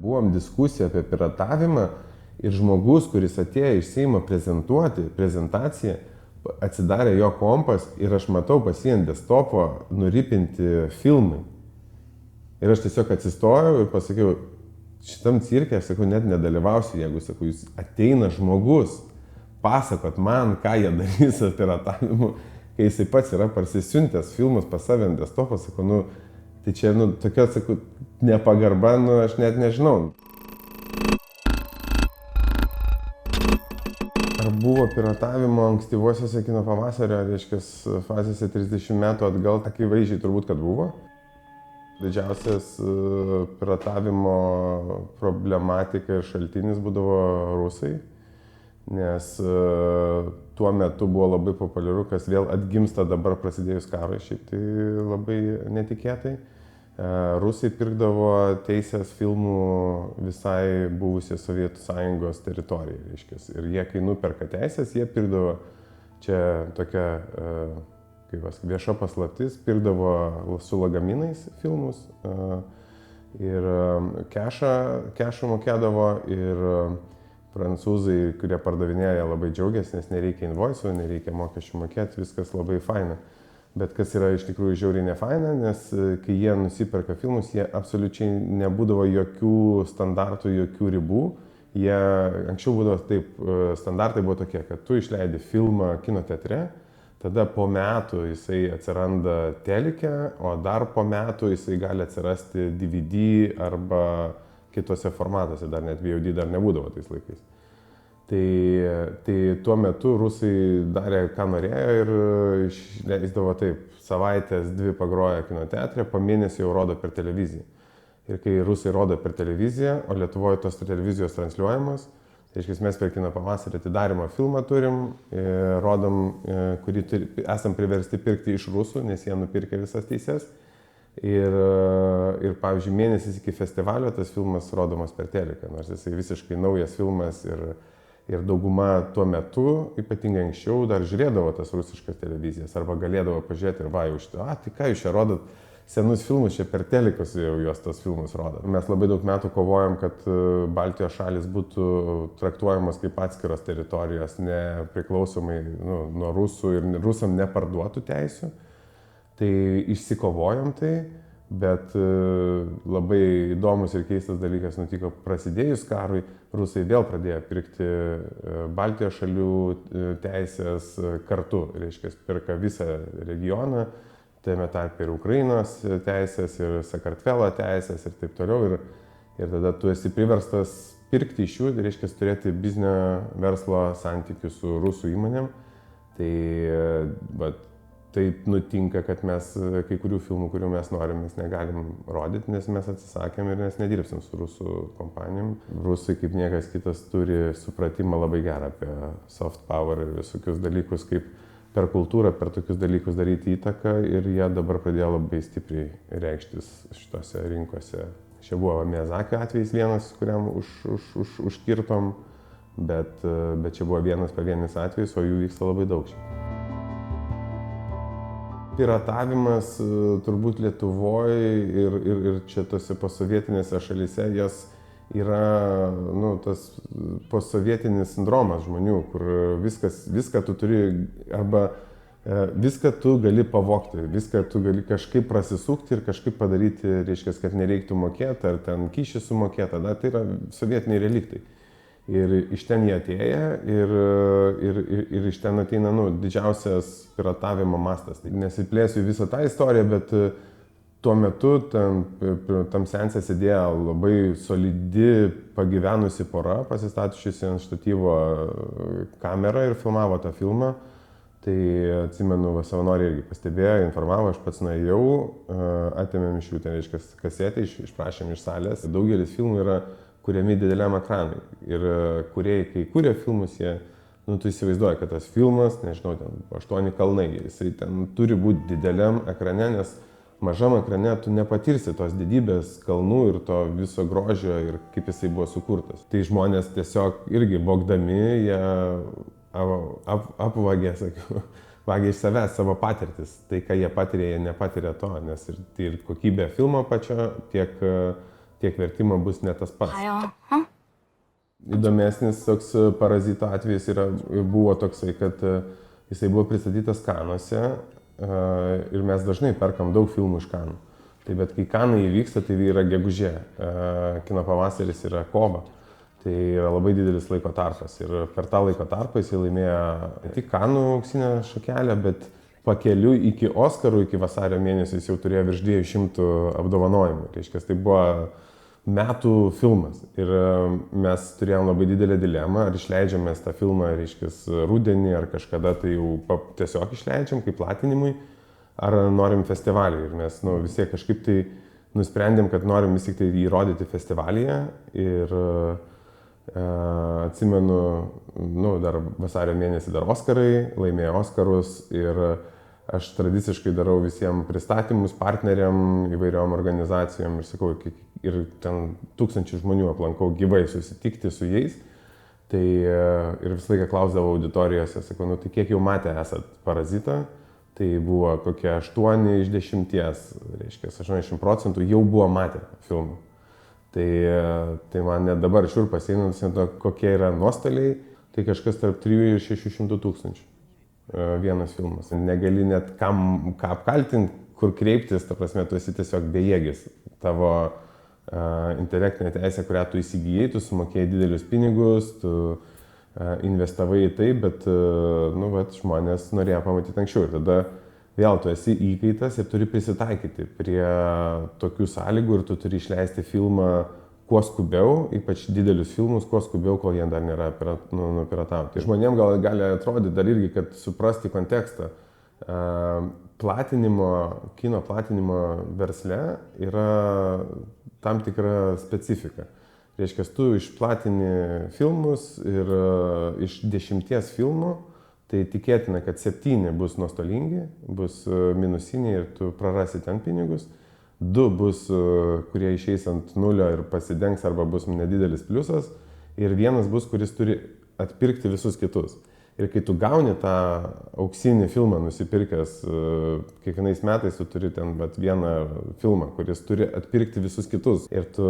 Buvom diskusija apie piratavimą ir žmogus, kuris atėjo iš Seimo prezentuoti prezentaciją, atsidarė jo kompas ir aš matau pas jį ant desktopo nuripinti filmai. Ir aš tiesiog atsistojau ir pasakiau, šitam cirke, aš sakau, net nedalyvausiu, jeigu, sakau, jūs ateina žmogus, pasakot man, ką jie darys su piratavimu, kai jisai pats yra parsisiuntęs filmus pas save ant desktopo, sakau, tai čia, tokia, sakau, nepagarba, aš net nežinau. Ar buvo piratavimo ankstyvosiose kino pavasario, reiškia, fazėse 30 metų atgal, akivaizdžiai turbūt, kad buvo. Didžiausias piratavimo problematika ir šaltinis būdavo rusai, nes tuo metu buvo labai populiaru, kas vėl atgimsta dabar prasidėjus karui, šiaip tai labai netikėtai. Rusai pirkdavo teisės filmų visai buvusiai Sovietų Sąjungos teritorijai, reiškia. Ir jie, kai nuperka teisės, jie pirkdavo, čia tokia vieša paslaptis, pirkdavo su lagaminais filmus ir kešą mokėdavo ir prancūzai, kurie pardavinėja, labai džiaugiasi, nes nereikia invoisų, nereikia mokesčių mokėti, viskas labai faina. Bet kas yra iš tikrųjų žiauriai nefaina, nes kai jie nusiperka filmus, jie absoliučiai nebūdavo jokių standartų, jokių ribų. Anksčiau būdavo taip, standartai buvo tokie, kad tu išleidi filmą kino teatre, tada po metų jisai atsiranda telike, o dar po metų jisai gali atsirasti DVD arba kitose formatuose, dar net VOD dar nebūdavo tais laikais. Tai tuo metu rusai darė, ką norėjo ir išleisdavo taip, savaitės 2 pagroja kino teatre, po mėnesį jau rodo per televiziją. Ir kai rusai rodo per televiziją, o Lietuvoje tos televizijos transliuojamos, tai reiškia, mes per kino pavasarį atidarymo filmą turim, rodom, kurį esam priversti pirkti iš rusų, nes jie nupirkė visas teises. Ir pavyzdžiui, mėnesis iki festivalio tas filmas rodomas per teliką, nors jisai visiškai naujas filmas ir dauguma tuo metu, ypatingai anksčiau, dar žiūrėdavo tas rusiškas televizijas arba galėdavo pažiūrėti ir va, tai ką jūs čia rodot senus filmus, čia per telikus jau juos tos filmus rodo. Mes labai daug metų kovojam, kad Baltijos šalis būtų traktuojamos kaip atskiros teritorijos, nepriklausomai nuo rusų ir rusam neparduotų teisių. Tai išsikovojom tai, bet labai įdomus ir keistas dalykas nutiko prasidėjus karui, rusai vėl pradėjo pirkti Baltijos šalių teisės kartu, reiškia, pirka visą regioną, tame tarpe ir Ukrainos teisės, ir Sakartvelo teisės ir taip toliau. Ir tada tu esi priverstas pirkti iš jų, reiškia, turėti biznio verslo santykių su rusų įmonėm. Taip nutinka, kad mes kai kurių filmų, kurių mes norim, mes negalim rodyti, nes mes atsisakėm ir mes nedirbsim su rusų kompanijom. Rusai, kaip niekas kitas, turi supratimą labai gerą apie soft power ir visokius dalykus, kaip per kultūrą, per tokius dalykus daryti įtaką, ir jie dabar pradėjo labai stipriai reikštis šitose rinkose. Čia buvo Miyazakio atvejis vienas, kuriam užkirtom, bet čia buvo vienas pavienis atvejis, o jų vyksta labai daug. Piratavimas turbūt Lietuvoje ir čia tose posovietinėse šalyse, jas yra tas posovietinis sindromas žmonių, kur viską tu turi, arba viską tu gali pavogti, viską tu gali kažkaip prasisukti ir kažkaip padaryti, reiškia, kad nereiktų mokėti, ar ten kyšį sumokėti, tai yra sovietiniai reliktai. Ir iš ten jie atėję ir iš ten ateina didžiausias piratavimo mastas. Nesiplėsiu visą tą istoriją, bet tuo metu tam seanse sėdėjo labai solidi pagyvenusi pora, pasistačiusi ant štatyvo kamerą ir filmavo tą filmą. Tai atsimenu, savanoriai irgi pastebėjo, informavo, aš pats nuėjau, atėmėm iš jų, tai reiškia, kasetę, išprašėm iš salės. Daugelis filmų yra kuriami dideliam ekranui. Ir kūrėjai, kai kūrė filmus, jie, tu įsivaizduoji, kad tas filmas, nežinau, ten 8 kalnai, jisai ten turi būti dideliam ekrane, nes mažam ekrane tu nepatirsi tos didybės kalnų ir to viso grožio ir kaip jisai buvo sukurtas. Tai žmonės tiesiog irgi bogdami, jie apvagė, vagia iš savęs savo patirtis. Tai, ką jie patiria, jie nepatiria to, nes ir kokybė filmo pačio, tiek tiek vertimo bus ne tas pats. Įdomesnis toks Parazito atvejis buvo toksai, kad jisai buvo pristatytas Kanuose ir mes dažnai perkam daug filmų iš Kanų. Tai bet kai Kanai įvyksta, tai yra gegužė, kino pavasaris yra kova. Tai yra labai didelis laiko tarpas ir per tą laiko tarpą jisai laimėjo ne tik Kanų auksinę šakelę, bet pakeliu iki Oskarų, iki vasario mėnesio jis jau turėjo virš 200 apdovanojimų. Reiškia, tai buvo metų filmas ir mes turėjom labai didelę dilemą, ar išleidžiamės tą filmą, reiškia, rudenį ar kažkada tai jau tiesiog išleidžiam kaip platinimui, ar norim festivalį. Ir mes vis tiek kažkaip tai nusprendėm, kad norim vis tik tai įrodyti festivalyje ir atsimenu, dar vasario mėnesį dar Oskarai, laimėjo Oskarus ir aš tradiciškai darau visiems pristatymus partneriam, įvairiom organizacijom ir sakau, ir ten 1000 žmonių aplankau gyvai susitikti su jais. Tai ir visą laiką klausdavau auditorijose, sakau, tai kiek jau matę esat Parazitą? Tai buvo kokie 8 iš 10, reiškia, 80% jau buvo matę filmų. Tai man net dabar šiurpas einant, kokie yra nuostoliai, tai kažkas tarp 300 ir 600 tūkstančių. Vienas filmas. Negali net ką apkaltinti, kur kreiptis, ta prasme, tu esi tiesiog bejėgis. Tavo intelektinė teisė, kurią tu įsigijai, tu sumokėjai didelius pinigus, tu investavai į tai, bet žmonės norėjo pamatyti anksčiau. Ir tada vėl tu esi įkaitas ir turi prisitaikyti prie tokių sąlygų ir tu turi išleisti filmą kuo skubiau, ypač didelius filmus, kuo skubiau, kol jie dar nėra nupiratauti. Žmonėm gali atrodyti dar irgi, kad suprasti kontekstą. Kino platinimo versle yra tam tikra specifika. Reiškia, tu išplatini filmus ir iš 10 filmų, tai tikėtina, kad 7 bus nuostolingi, bus minusiniai ir tu prarasi ten pinigus. 2 bus, kurie išeis ant nulio ir pasidengs arba bus nedidelis pliusas. Ir 1 bus, kuris turi atpirkti visus kitus. Ir kai tu gauni tą auksinį filmą nusipirkęs, kiekvienais metais tu turi ten vieną filmą, kuris turi atpirkti visus kitus. Ir tu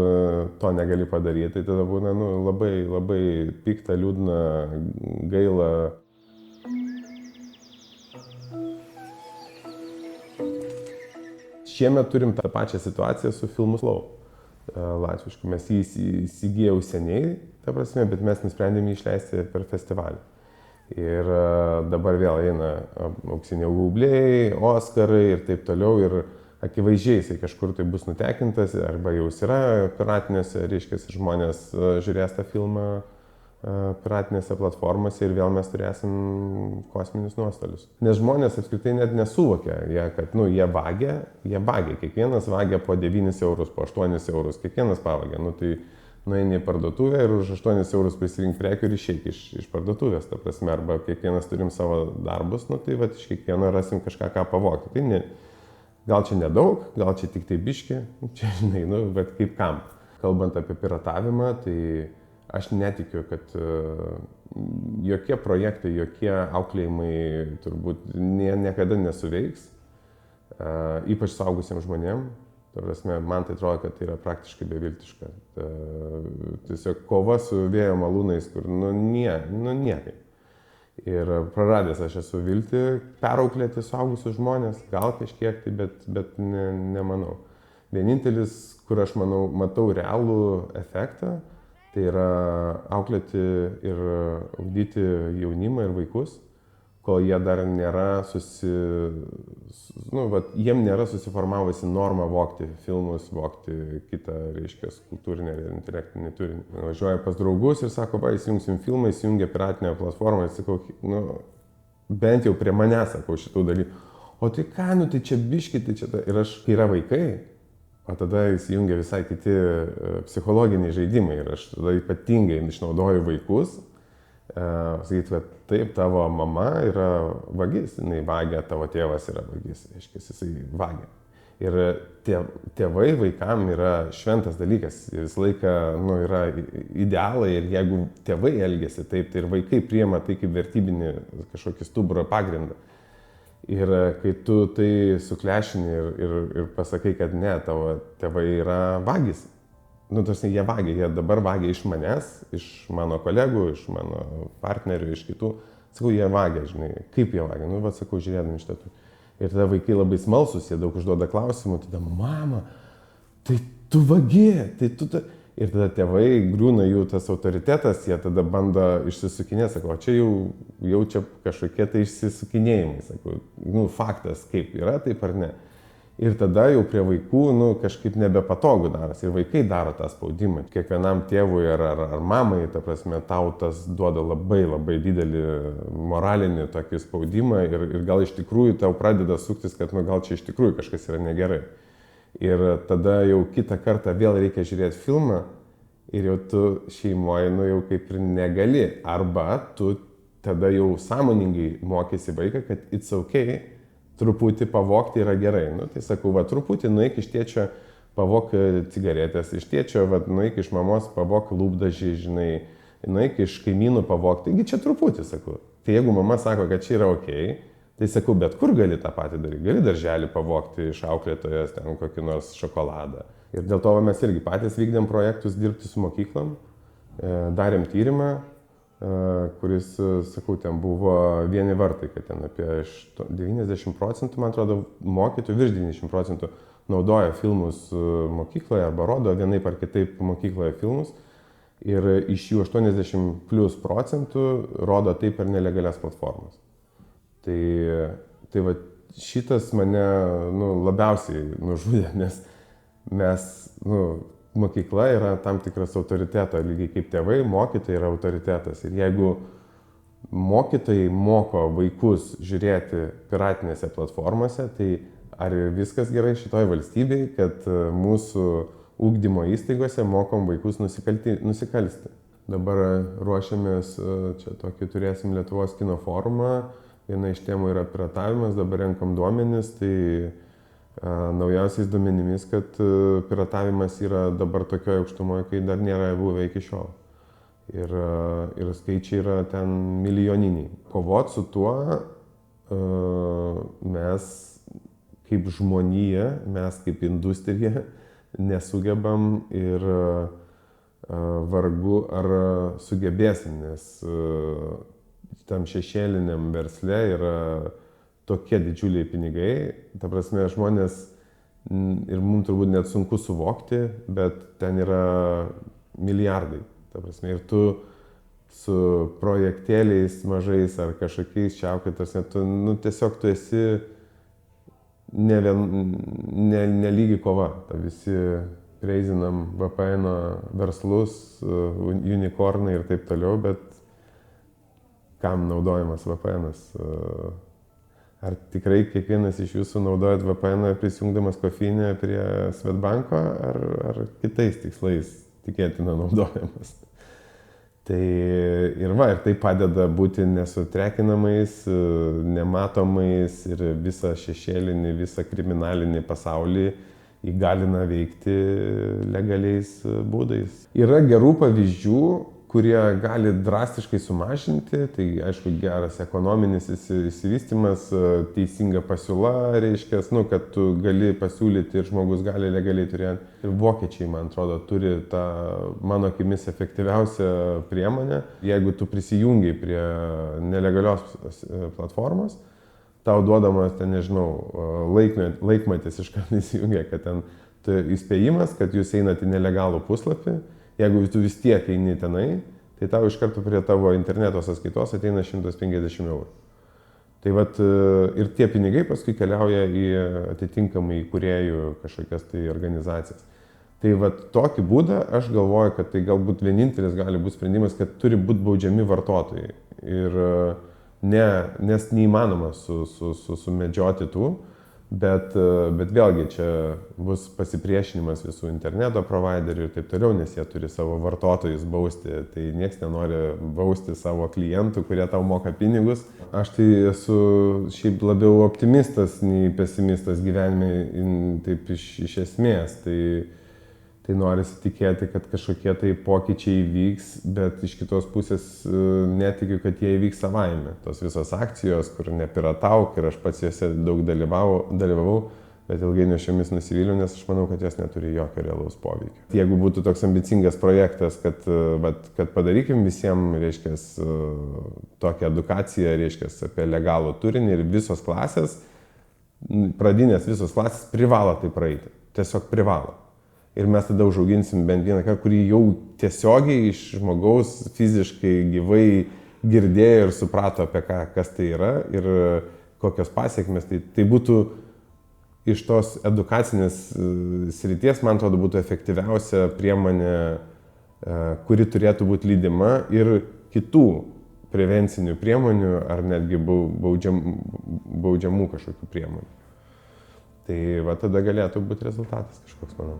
to negali padaryti, tai tada būna labai, labai pikta, liūdna, gaila. Šiemet turim tą pačią situaciją su filmu Slow latvišku. Mes jį įsigijau seniai, ta prasme, bet mes nusprendėme jį išleisti per festivalį. Ir dabar vėl eina auksiniai gaubliai, Oskarai ir taip toliau. Ir akivaizdžiai jisai kažkur tai bus nutekintas, arba jau yra piratinėse, reiškia, žmonės žiūrės tą filmą piratinėse platformose ir vėl mes turėsim kosminius nuostolius. Nes žmonės apskritai net nesuvokia, kad jie vagia, kiekvienas vagia po 9 eurus, po 8 eurus, kiekvienas pavagia. Tai nueini į parduotuvę ir už 8 eurus prisirink prekių ir išeik iš parduotuvės, ta prasme, arba kiekvienas turim savo darbus, tai iš kiekvieno rasim kažką, ką pavogti. Tai ne, gal čia nedaug, gal čia tik tai biški, čia žinai, bet kaip kam. Kalbant apie piratavimą, tai aš netikiu, kad jokie projektai, jokie auklėjimai turbūt niekada nesuveiks, ypač suaugusiems žmonėms. Man tai atrodo, kad tai yra praktiškai beviltiška. Tiesiog kova su vėjo malūnais, kur niekaip. Ir praradęs aš esu viltį perauklėti suaugusius žmonės, gal kažkiek tai, bet nemanau. Vienintelis, kur aš matau realų efektą, tai yra auklėti ir ugdyti jaunimą ir vaikus, kol jie dar nėra jiem nėra susiformavusi norma vogti filmus, vogti kitą, reiškia, kultūrinę ir intelektinį turinį. Važiuoja pas draugus ir sako, įsijungsim filmą, įsijungia piratinę platformą ir sakau, bent jau prie manęs, sakau, šitų dalykų. O tai ką, tai čia biški, tai čia ir aš, kai yra vaikai, o tada įsijungia visai kiti psichologiniai žaidimai ir aš tada ypatingai išnaudoju vaikus. Sakyti, kad taip, tavo mama yra vagis, jinai vagia, tavo tėvas yra vagis, reiškia, jisai vagia. Ir tėvai vaikam yra šventas dalykas, visą laiką yra idealai ir jeigu tėvai elgiasi taip, tai ir vaikai priima tai kaip vertybinį kažkokį stuburą pagrindą. Ir kai tu tai suklešini ir pasakai, kad ne, tavo tėvai yra vagis, nu, tarsi jie vagia, jie dabar vagia iš manęs, iš mano kolegų, iš mano partnerių, iš kitų. Sakau, jie vagia, žinai, kaip jie vagia, nu, va, sakau, žiūrėdami šitą. Ir tada vaikai labai smalsus, jie daug užduoda klausimų, tada, mama, tai tu vagi, tai tu... Ir tada tėvai, griūna jų tas autoritetas, jie tada bando išsisukinėti, sako, o čia jau čia kažkokie tai išsisukinėjimai, sako, nu, faktas, kaip yra, taip ar ne. Ir tada jau prie vaikų, nu, kažkaip nebepatogu daras. Ir vaikai daro tą spaudimą. Kiekvienam tėvui ar mamai, ta prasme, tau tas duoda labai labai didelį moralinį tokį spaudimą ir gal iš tikrųjų tau pradeda suktis, kad nu, gal čia iš tikrųjų kažkas yra negerai. Ir tada jau kitą kartą vėl reikia žiūrėti filmą ir jau tu šeimoje, nu, jau kaip ir negali. Arba tu tada jau sąmoningai mokysi vaiką, kad it's okay, truputį pavogti yra gerai. Nu, tai sakau, va, truputį nueik iš tėčio pavok cigaretės, iš tėčio, va, nueik iš mamos pavok lūpdažį, žinai, nueik iš kaimynų pavok. Taigi čia truputį, sakau. Tai jeigu mama sako, kad čia yra okay, tai sakau, bet kur gali tą patį daryti? Gali darželį pavogti iš auklėtojos ten kokį nors šokoladą. Ir dėl to mes irgi patys vykdėm projektus dirbti su mokyklom, darėm tyrimą, kuris, sakau, ten buvo vieni vartai, kad ten apie 90%, man atrodo, mokytojų, virš 90% naudoja filmus mokykloje arba rodo vienaip ar kitaip mokykloje filmus. Ir iš jų 80+ % rodo tai per nelegalias platformas. Tai va, šitas mane nu, labiausiai nužudė, nes mes, nu, mokykla yra tam tikras autoriteto, lygiai kaip tėvai, mokytojai yra autoritetas. Ir jeigu mokytojai moko vaikus žiūrėti piratinėse platformose, tai ar viskas gerai šitoj valstybei, kad mūsų ugdymo įstaigose mokom vaikus nusikalsti. Dabar ruošiamės, čia tokį turėsim Lietuvos kino forumą. Viena iš temų yra piratavimas, dabar renkam duomenis, tai naujausiais duomenimis, kad piratavimas yra dabar tokioje aukštumoje, kai dar nėra buvę iki šiol. Ir skaičiai yra ten milijoniniai. Kovot su tuo mes kaip žmonija, mes kaip industrija nesugebam ir vargu ar sugebėsim, nes tam šešėliniam versle yra tokie didžiuliai pinigai, ta prasme žmonės ir mums turbūt net sunku suvokti, bet ten yra milijardai, ta prasme, ir tu su projektėliais mažais ar kažkokiais čiaukėtas, nu tiesiog tu esi nelygi kova, ta visi preizinam VPN verslus, unikornai ir taip toliau, bet kam naudojamas VPN'as? Ar tikrai kiekvienas iš jūsų naudojat VPN'ą prisijungdamas kofinę prie Swedbanko ar kitais tikslais tikėtina naudojamas? Tai ir tai padeda būti nesutrekinamais, nematomais ir visą šešėlinį, visą kriminalinį pasaulį įgalina veikti legaliais būdais. Yra gerų pavyzdžių, kurie gali drastiškai sumažinti, tai aišku geras ekonominis išsivystymas, teisinga pasiūla, reiškia, nu, kad tu gali pasiūlyti ir žmogus gali legaliai turėti. Ir vokiečiai, man atrodo, turi tą, mano akimis, efektyviausią priemonę. Jeigu tu prisijungiai prie nelegalios platformos, tau duodamas, ten, nežinau, laikmatis iš karto įsijungia, kad ten įspėjimas, kad jūs einate į nelegalų puslapį. Jeigu tu vis tiek eini tenai, tai tau iš karto prie tavo interneto sąskaitos ateina 150 eurų. Tai vat, ir tie pinigai paskui keliauja į atitinkamai įkūrėjų kažkokias tai organizacijas. Tai vat, tokį būdą aš galvoju, kad tai galbūt vienintelis gali būti sprendimas, kad turi būti baudžiami vartotojai. Ir nes neįmanoma sumedžioti tų. Bet vėlgi čia bus pasipriešinimas visų interneto providerių ir taip toliau, nes jie turi savo vartotojus bausti, tai nieks nenori bausti savo klientų, kurie tau moka pinigus. Aš tai esu šiaip labiau optimistas nei pesimistas gyvenime, taip iš esmės. Tai norisi tikėti, kad kažkokie tai pokyčiai įvyks, bet iš kitos pusės netikiu, kad jie įvyks savaime. Tos visos akcijos, kur nepiratauk ir aš pats juose daug dalyvavau, Bet ilgainiui aš jomis nusivyliu, nes aš manau, kad jos neturi jokio realaus poveikio. Jeigu būtų toks ambicingas projektas, kad padarykim visiems, reiškia, tokią edukaciją, reiškia, apie legalų turinį ir visos klasės, pradinės visos klasės privalo tai praeiti. Tiesiog privalo. Ir mes tada užauginsim bent vieną kartą, kurį jau tiesiogiai iš žmogaus fiziškai gyvai girdėjo ir suprato apie ką, kas tai yra ir kokios pasiekmes. Tai būtų iš tos edukacinės srities, man atrodo, būtų efektyviausia priemonė, kuri turėtų būti lydima ir kitų prevencinių priemonių ar netgi baudžiamų kažkokių priemonių. Tai va tada galėtų būti rezultatas kažkoks, manau.